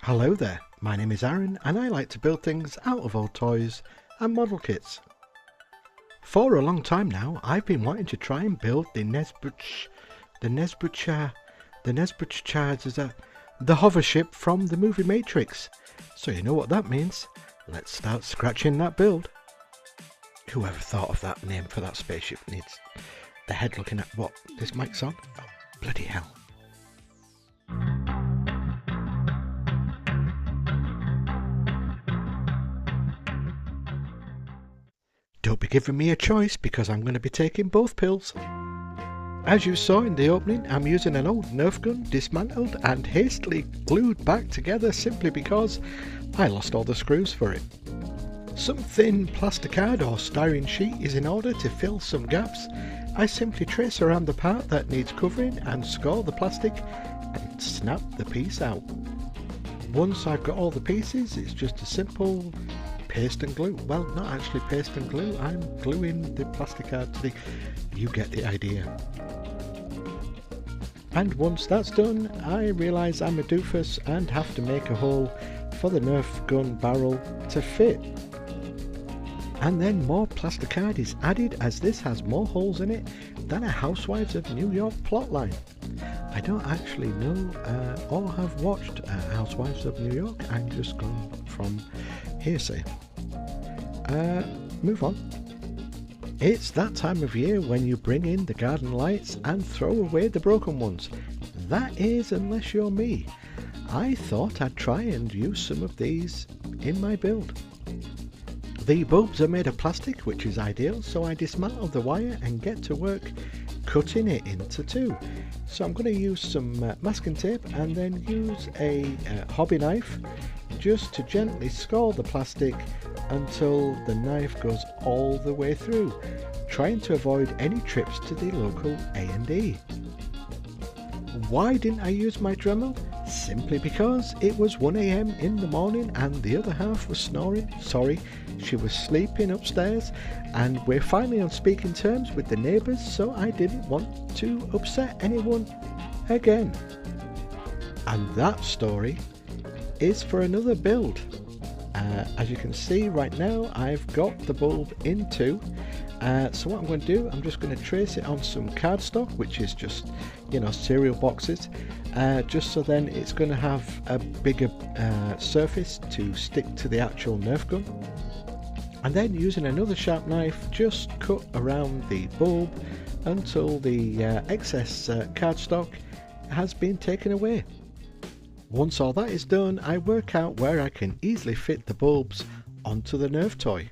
Hello there, my name is Aaron and I like to build things out of old toys and model kits. For a long time now I've been wanting to try and build the hover ship from the movie Matrix. So you know what that means. Let's start scratching that build. Whoever thought of that name for that spaceship needs the head looking at what this mic's on? Oh, bloody hell. Don't be giving me a choice because I'm going to be taking both pills. As you saw in the opening, I'm using an old Nerf gun dismantled and hastily glued back together simply because I lost all the screws for it. Some thin plasticard or styrene sheet is in order to fill some gaps. I simply trace around the part that needs covering and score the plastic and snap the piece out. Once I've got all the pieces, it's just a simple paste and glue. Well, not actually paste and glue, I'm gluing the plasticard to the... You get the idea. And once that's done, I realise I'm a doofus and have to make a hole for the Nerf gun barrel to fit. And then more plasticard is added as this has more holes in it than a Housewives of New York plotline. I don't actually know or have watched Housewives of New York, I'm just going from hearsay. Move on. It's that time of year when you bring in the garden lights and throw away the broken ones. That is, unless you're me. I thought I'd try and use some of these in my build. The bulbs are made of plastic, which is ideal, so I dismantle the wire and get to work cutting it into two. So I'm going to use some masking tape and then use a hobby knife just to gently score the plastic until the knife goes all the way through, trying to avoid any trips to the local A&E. Why didn't I use my Dremel? Simply because it was 1 AM in the morning and the other half was snoring. Sorry, she was sleeping upstairs and we're finally on speaking terms with the neighbours, so I didn't want to upset anyone again. And that story is for another build. As you can see right now, I've got the bulb in two. So what I'm going to do, I'm just going to trace it on some cardstock, which is just, cereal boxes, just so then it's going to have a bigger surface to stick to the actual Nerf gun. And then using another sharp knife, just cut around the bulb until the excess cardstock has been taken away. Once all that is done, I work out where I can easily fit the bulbs onto the Nerf toy.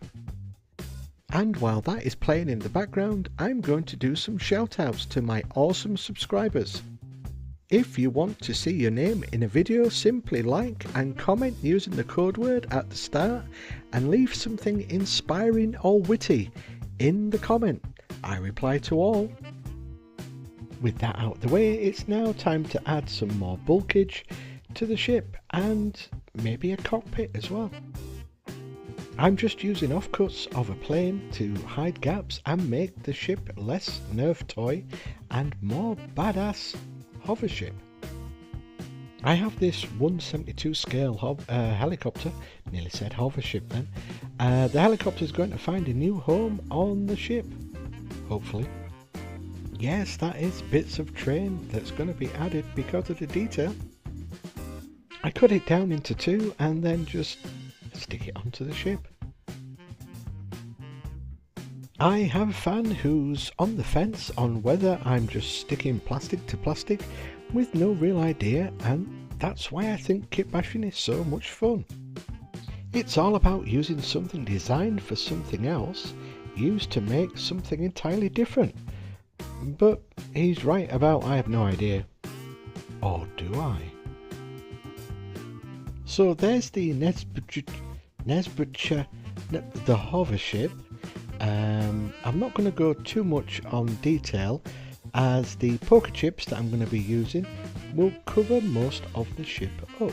And while that is playing in the background, I'm going to do some shout outs to my awesome subscribers. If you want to see your name in a video, simply like and comment using the code word at the start and leave something inspiring or witty in the comment. I reply to all. With that out of the way, it's now time to add some more bulkage to the ship and maybe a cockpit as well. I'm just using offcuts of a plane to hide gaps and make the ship less Nerf toy and more badass hover ship. I have this 1/72 scale helicopter, nearly said hover ship then. The helicopter is going to find a new home on the ship, hopefully. Yes, that is bits of train that's going to be added because of the detail. I cut it down into two and then just stick it onto the ship. I have a fan who's on the fence on whether I'm just sticking plastic to plastic with no real idea, and that's why I think kitbashing is so much fun. It's all about using something designed for something else, used to make something entirely different. But he's right about I have no idea. Or do I? So there's the the hover ship. I'm not going to go too much on detail as the poker chips that I'm going to be using will cover most of the ship up.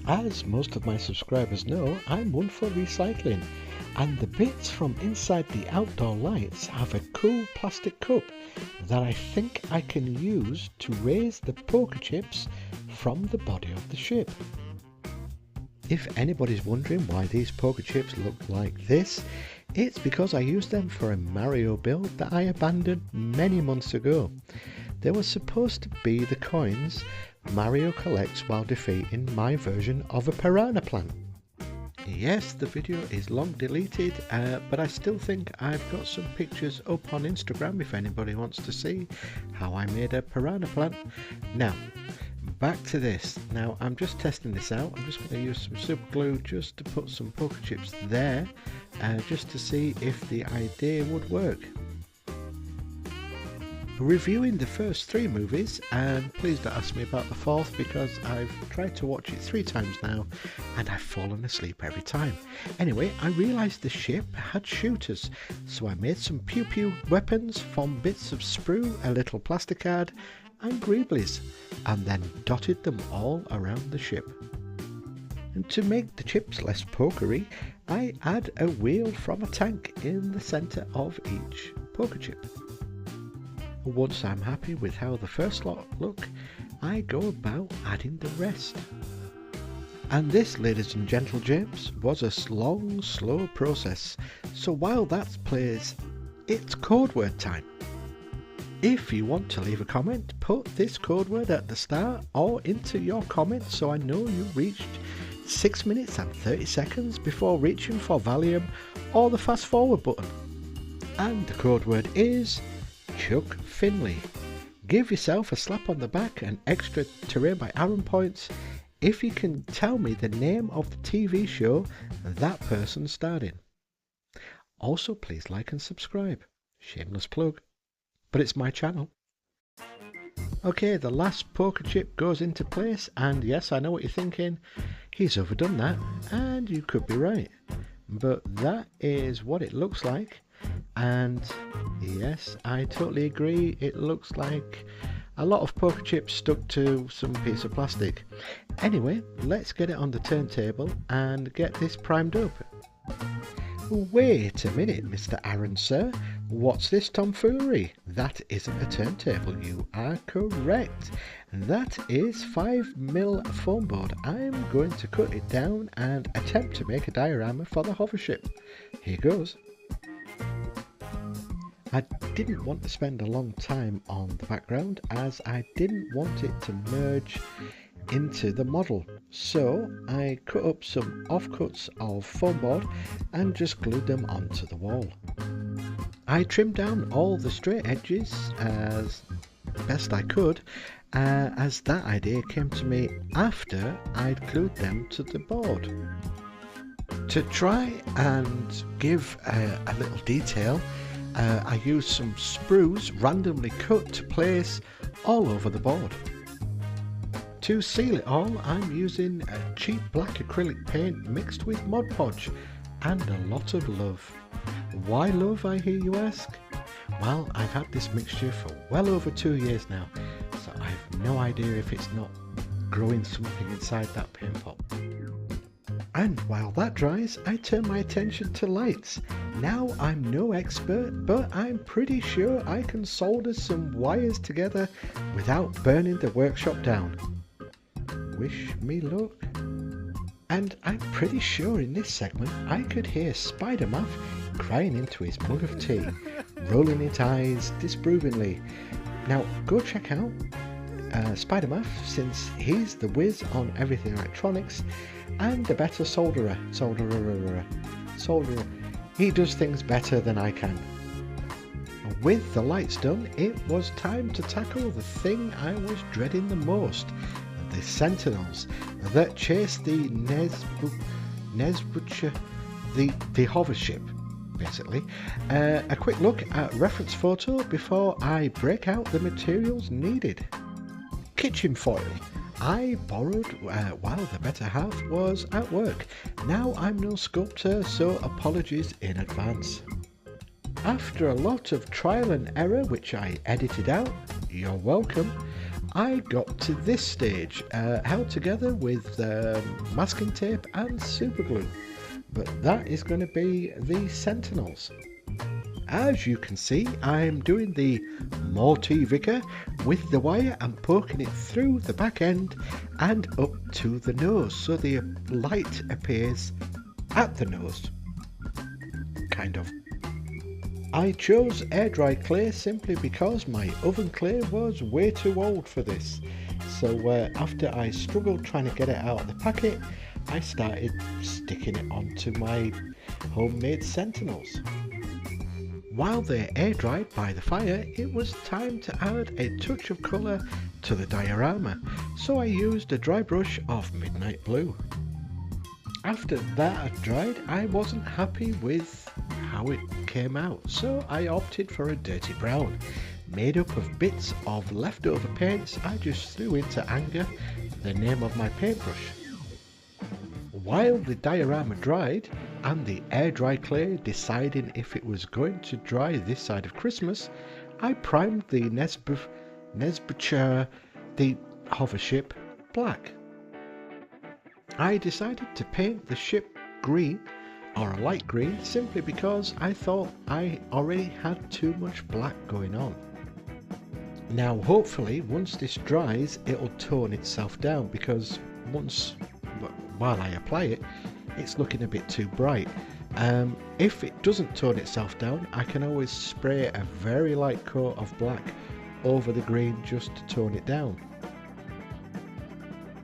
As most of my subscribers know, I'm one for recycling And the bits from inside the outdoor lights have a cool plastic cup that I think I can use to raise the poker chips from the body of the ship. If anybody's wondering why these poker chips look like this, it's because I used them for a Mario build that I abandoned many months ago. They were supposed to be the coins Mario collects while defeating my version of a piranha plant. Yes, the video is long deleted, but I still think I've got some pictures up on Instagram if anybody wants to see how I made a piranha plant. Now, back to this. Now, I'm just testing this out. I'm just going to use some super glue just to put some poker chips there, just to see if the idea would work. Reviewing the first 3 movies, and please don't ask me about the 4th because I've tried to watch it 3 times now and I've fallen asleep every time. Anyway, I realised the ship had shooters, so I made some pew pew weapons from bits of sprue, a little plastic card and greeblies, and then dotted them all around the ship. And to make the chips less pokery, I add a wheel from a tank in the centre of each poker chip. Once I'm happy with how the first lot look, I go about adding the rest. And this, ladies and gentle James, was a long, slow process, so while that plays, it's code word time. If you want to leave a comment, put this code word at the start or into your comment so I know you reached 6 minutes and 30 seconds before reaching for Valium or the fast forward button. And the code word is Chuck Finley. Give yourself a slap on the back and extra terrain by Aaron points if you can tell me the name of the TV show that person starred in. Also, please like and subscribe. Shameless plug, but it's my channel. Okay, the last poker chip goes into place, and yes, I know what you're thinking. He's overdone that, and you could be right. But that is what it looks like. And yes, I totally agree, it looks like a lot of poker chips stuck to some piece of plastic. Anyway, let's get it on the turntable and get this primed up. Wait a minute, Mr. Aaron, sir. What's this tomfoolery? That isn't a turntable, you are correct. That is 5mm foam board. I'm going to cut it down and attempt to make a diorama for the hover ship. Here goes. I didn't want to spend a long time on the background as I didn't want it to merge into the model, so I cut up some offcuts of foam board and just glued them onto the wall. I trimmed down all the straight edges as best I could, as that idea came to me after I'd glued them to the board. To try and give a little detail, I used some sprues randomly cut to place all over the board. To seal it all, I'm using a cheap black acrylic paint mixed with Mod Podge and a lot of love. Why love, I hear you ask? Well, I've had this mixture for well over 2 years now, so I have no idea if it's not growing something inside that paint pot. And while that dries, I turn my attention to lights. Now, I'm no expert, but I'm pretty sure I can solder some wires together without burning the workshop down. Wish me luck. And I'm pretty sure in this segment I could hear Spider-Man crying into his mug of tea, rolling his eyes disapprovingly. Now, go check out Spider-Man, since he's the whiz on everything electronics and a better solderer. He does things better than I can. With the lights done, it was time to tackle the thing I was dreading the most, the Sentinels that chased the the hover ship, basically. A quick look at reference photo before I break out the materials needed. Kitchen foil. I borrowed while the better half was at work. Now I'm no sculptor, so apologies in advance. After a lot of trial and error, which I edited out, you're welcome, I got to this stage, held together with masking tape and super glue. but that is going to be the Sentinels. As you can see, I'm doing the multi-vicar with the wire and poking it through the back end and up to the nose, so the light appears at the nose, kind of. I chose air dry clay simply because my oven clay was way too old for this. So after I struggled trying to get it out of the packet, I started sticking it onto my homemade Sentinels. While they're air dried by the fire, it was time to add a touch of colour to the diorama, so I used a dry brush of midnight blue. After that had dried, I wasn't happy with how it came out, so I opted for a dirty brown, made up of bits of leftover paints I just threw into anger, the name of my paintbrush. While the diorama dried, and the air dry clay deciding if it was going to dry this side of Christmas, I primed the Nebuchadnezzar, the hover ship, black. I decided to paint the ship green, or a light green, simply because I thought I already had too much black going on. Now hopefully once this dries it'll tone itself down, because while I apply it, it's looking a bit too bright. If it doesn't tone itself down, I can always spray a very light coat of black over the green just to tone it down.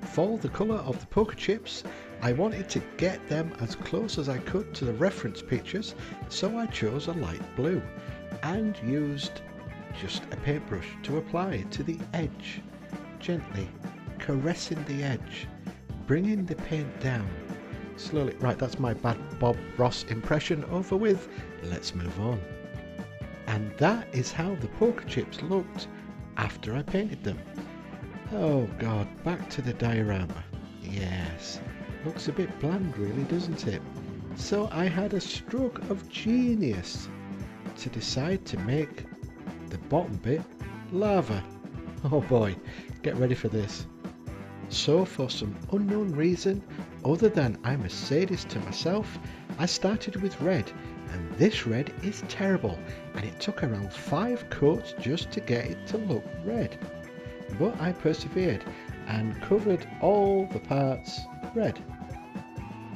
For the colour of the poker chips, I wanted to get them as close as I could to the reference pictures, so I chose a light blue and used just a paintbrush to apply it to the edge, gently caressing the edge, bringing the paint down slowly. Right, that's my bad Bob Ross impression over with. Let's move on. And that is how the poker chips looked after I painted them. Oh god, back to the diorama. Yes, looks a bit bland really, doesn't it? So I had a stroke of genius to decide to make the bottom bit lava. Oh boy, get ready for this. So for some unknown reason, other than I'm a sadist to myself, I started with red, and this red is terrible, and it took around 5 coats just to get it to look red. But I persevered and covered all the parts red.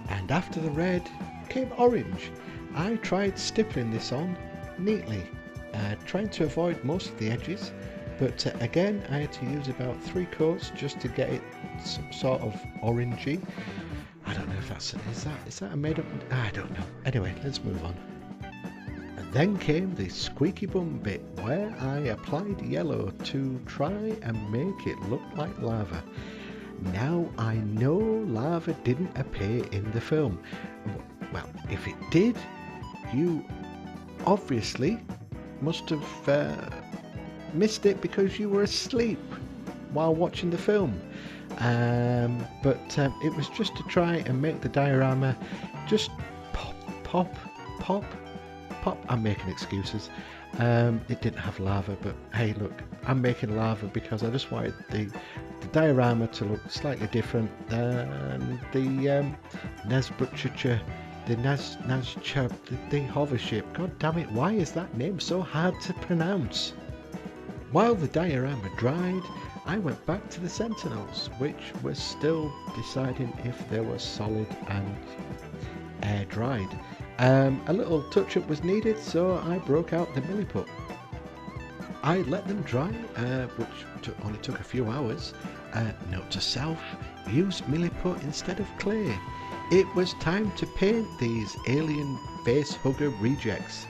And after the red came orange. I tried stippling this on neatly, trying to avoid most of the edges, but again I had to use about 3 coats just to get it sort of orangey. I don't know if that's, is that a made up, I don't know. Anyway, let's move on. And then came the squeaky bum bit where I applied yellow to try and make it look like lava. Now I know lava didn't appear in the film. Well, if it did, you obviously must have missed it because you were asleep while watching the film. But it was just to try and make the diorama just pop. I'm making excuses. It didn't have lava, but hey look, I'm making lava because I just wanted the diorama to look slightly different than the Nebuchadnezzar, the hover ship. God damn it, why is that name so hard to pronounce? While the diorama dried, I went back to the Sentinels, which was still deciding if they were solid and air dried. A little touch up was needed, so I broke out the milliput. I let them dry, which only took a few hours. Note to self, use milliput instead of clay. It was time to paint these alien face hugger rejects.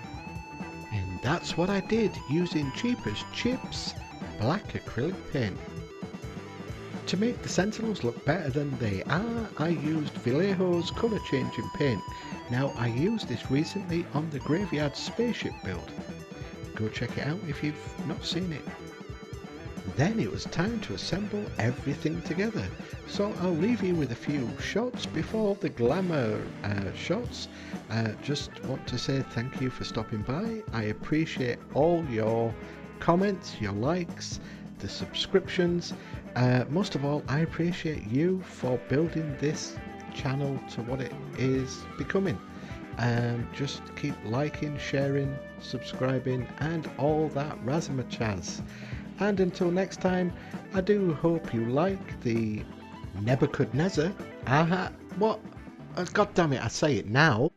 And that's what I did, using cheap as chips black acrylic paint. To make the Sentinels look better than they are, I used Vallejo's colour changing paint. Now I used this recently on the Graveyard spaceship build. Go check it out if you've not seen it. Then it was time to assemble everything together, so I'll leave you with a few shots before the glamour shots. Just want to say thank you for stopping by. I appreciate all your comments, your likes, the subscriptions. Most of all, I appreciate you for building this channel to what it is becoming. Just keep liking, sharing, subscribing, and all that razzmatazz. And until next time, I do hope you like the Nebuchadnezzar. What? God damn it, I say it now.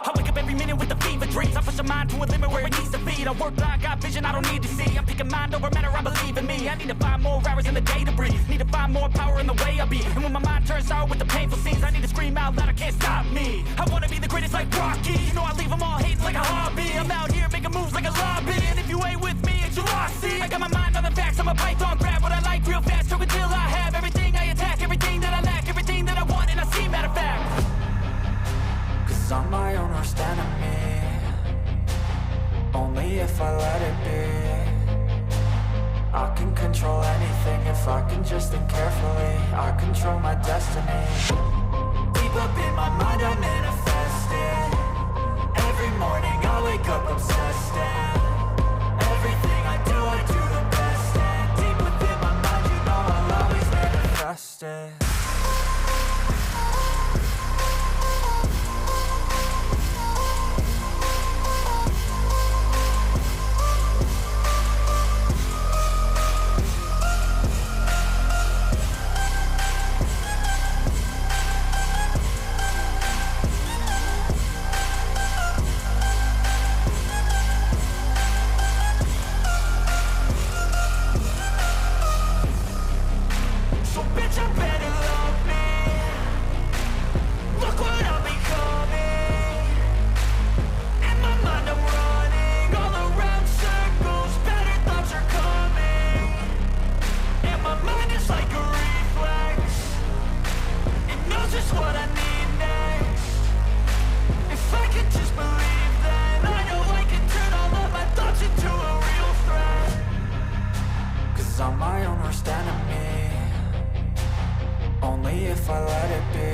I wake up every minute with the fever dreams. I push my mind to a limit where it needs to be. I work blind, got vision I don't need to see. I'm picking mind over matter, I believe in me. I need to find more hours in the day to breathe. Need to find more power in the way I be. And when my mind turns sour with the painful scenes, I need to scream out loud, I can't stop me. I wanna be the greatest like Rocky. You know I leave them all hating like a hobby. I'm out here making moves like a lobby. And if you ain't with me, it's your loss, see. I got my mind on the facts, I'm a python, grab what I like real fast. Choke until I have everything I attack, everything that I lack, everything that I want, and I see, matter of fact. I'm my own worst enemy. Only if I let it be. I can control anything if I can just think carefully. I control my destiny. Deep up in my mind I manifest it. Every morning I wake up obsessed, and everything I do the best. And deep within my mind, you know I'll always manifest it. I'm my own worst enemy. Only if I let it be.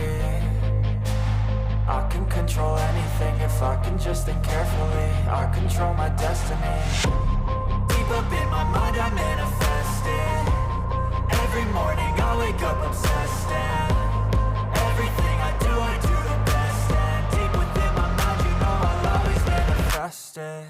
I can control anything if I can just think carefully. I control my destiny. Deep up in my mind I manifest it. Every morning I wake up obsessed, and everything I do the best. And deep within my mind, you know I'll always manifest it.